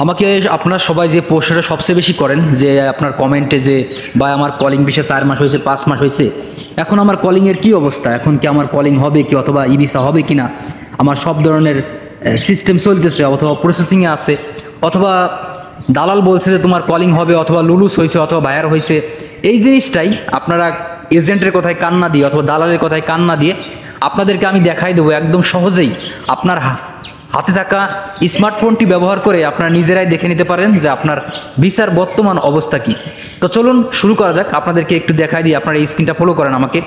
আমাকে আপনারা সবাই যে প্রশ্নটা সবচেয়ে বেশি করেন যে আপনার কমেন্টে যে ভাই আমার কলিং ভিসা 4 মাস হয়েছে 5 মাস হয়েছে, এখন আমার কলিংয়ের কি অবস্থা, এখন কি আমার কলিং হবে কি অথবা ই ভিসা হবে কি না, আমার সব ধরনের সিস্টেম চলতেছে অথবা প্রসেসিংয়ে আছে, অথবা দালাল বলছে যে তোমার কলিং হবে অথবা লুলুস হয়েছে অথবা বায়ার হয়েছে। এই জিনিসটাই আপনারা এজেন্টের কথায় কান না দিয়ে অথবা দালালের কথায় কান না দিয়ে আপনাদেরকে আমি দেখাই দেবো একদম সহজেই। আপনার হাতে থাকা স্মার্টফোনটি ব্যবহার করে আপনারা নিজেরাই দেখে নিতে পারেন যে আপনার ভিসার বর্তমান অবস্থা কি। তো চলুন শুরু করা যাক, আপনাদেরকে একটু দেখাই দিই। আপনারা এই স্ক্রিনটা ফলো করেন আমাকে।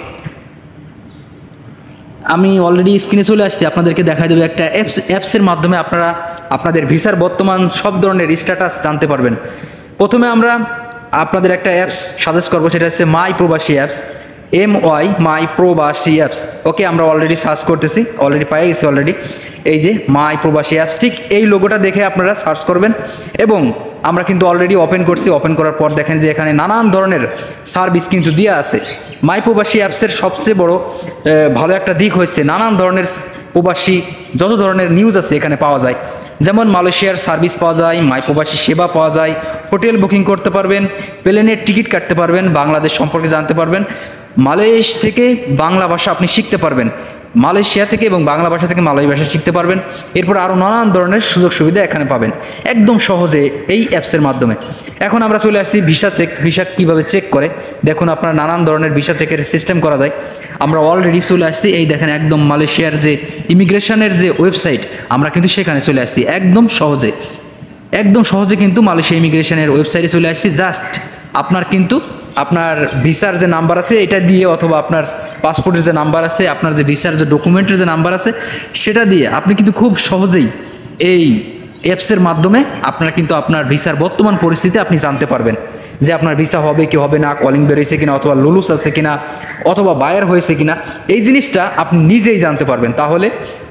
আমি অলরেডি স্ক্রিনে চলে আসছি, আপনাদেরকে দেখাই দেবো একটা অ্যাপসের মাধ্যমে আপনারা আপনাদের ভিসার বর্তমান সব ধরনের স্ট্যাটাস জানতে পারবেন। প্রথমে আমরা আপনাদের একটা অ্যাপস সাজেস্ট করবো, সেটা হচ্ছে মাই প্রবাসী অ্যাপস, মাই প্রবাসী অ্যাপস। ওকে, আমরা অলরেডি সার্চ করতেছি, অলরেডি পেয়ে গেছি অলরেডি। এই যে মাই প্রবাসী অ্যাপস, ঠিক এই লোগোটা দেখে আপনারা সার্চ করবেন এবং আমরা কিন্তু অলরেডি ওপেন করছি। ওপেন করার পর দেখেন যে এখানে নানান ধরনের সার্ভিস কিন্তু দেওয়া আছে। মাই প্রবাসী অ্যাপসের সবচেয়ে বড় ভালো একটা দিক হচ্ছে নানান ধরনের প্রবাসী যত ধরনের নিউজ আছে এখানে পাওয়া যায়। যেমন মালয়েশিয়ার সার্ভিস পাওয়া যায়, মাই প্রবাসী সেবা পাওয়া যায়, হোটেল বুকিং করতে পারবেন, প্লেনের টিকিট কাটতে পারবেন, বাংলাদেশ সম্পর্কে জানতে পারবেন, মালয়েশিয়া থেকে বাংলা ভাষা আপনি শিখতে পারবেন, মালয়েশিয়া থেকে এবং বাংলা ভাষা থেকে মালয় ভাষা শিখতে পারবেন। এরপর আরও নানান ধরনের সুযোগ সুবিধা এখানে পাবেন একদম সহজে এই অ্যাপসের মাধ্যমে। এখন আমরা চলে আসছি ভিসা চেক। ভিসা কীভাবে চেক করে দেখুন, আপনার নানান ধরনের ভিসা চেকের সিস্টেম করা যায়। আমরা অলরেডি চলে আসছি, এই দেখেন একদম মালয়েশিয়ার যে ইমিগ্রেশনের যে ওয়েবসাইট, আমরা কিন্তু সেখানে চলে আসছি একদম সহজে কিন্তু মালয়েশিয়া ইমিগ্রেশনের ওয়েবসাইটে চলে আসছি। জাস্ট আপনার কিন্তু আপনার ভিসার যে নাম্বার আছে এটা দিয়ে অথবা আপনার পাসপোর্টের যে নাম্বার আছে, আপনার যে ভিসার যে ডকুমেন্টের যে নাম্বার আছে সেটা দিয়ে আপনি কিন্তু খুব সহজেই এই অ্যাপসের মাধ্যমে আপনার কিন্তু আপনার ভিসার বর্তমান পরিস্থিতি আপনি জানতে পারবেন যে আপনার ভিসা হবে কি হবে না, কলিং বেরোয়েছে কিনা অথবা লুলুস আছে কিনা অথবা বায়ার হয়েছে কিনা, এই জিনিসটা আপনি নিজেই জানতে পারবেন। তাহলে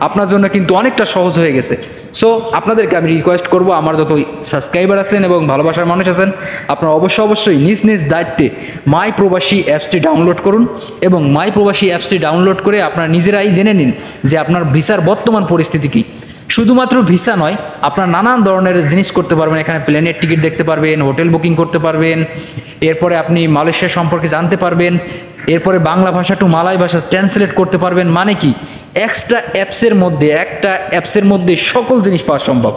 আপনার জন্য কিন্তু অনেকটা সহজ হয়ে গেছে। সো আপনাদেরকে আমি রিকোয়েস্ট করব, আমার যত সাবস্ক্রাইবার আছেন এবং ভালোবাসার মানুষ আছেন, আপনারা অবশ্যই নিজ নিজ দায়িত্বে মাই প্রবাসী অ্যাপসটি ডাউনলোড করুন এবং মাই প্রবাসী অ্যাপসটি ডাউনলোড করে আপনারা নিজেরাই জেনে নিন যে আপনার ভিসার বর্তমান পরিস্থিতি কী। শুধুমাত্র ভিসা নয়, আপনার নানান ধরনের জিনিস করতে পারবেন। এখানে প্লেনের টিকিট দেখতে পারবেন, হোটেল বুকিং করতে পারবেন, এরপরে আপনি মালয়েশিয়া সম্পর্কে জানতে পারবেন, এরপরে বাংলা ভাষা টু মালয় ভাষা ট্রান্সলেট করতে পারবেন। মানে কি, একটা অ্যাপসের মধ্যে সকল জিনিস পাওয়া সম্ভব।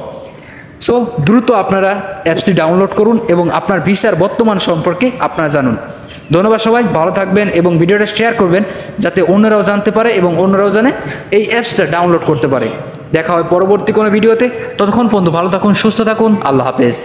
সো দ্রুত আপনারা অ্যাপসটি ডাউনলোড করুন এবং আপনার ভিসার বর্তমান সম্পর্কে আপনারা জানুন। ধন্যবাদ, সবাই ভালো থাকবেন এবং ভিডিওটা শেয়ার করবেন যাতে অন্যরাও জানতে পারে এবং অন্যরাও জানে এই অ্যাপসটা ডাউনলোড করতে পারে। দেখা হয় পরবর্তী কোনো ভিডিওতে। ততক্ষণ পর্যন্ত ভালো থাকুন, সুস্থ থাকুন, আল্লাহ হাফেজ।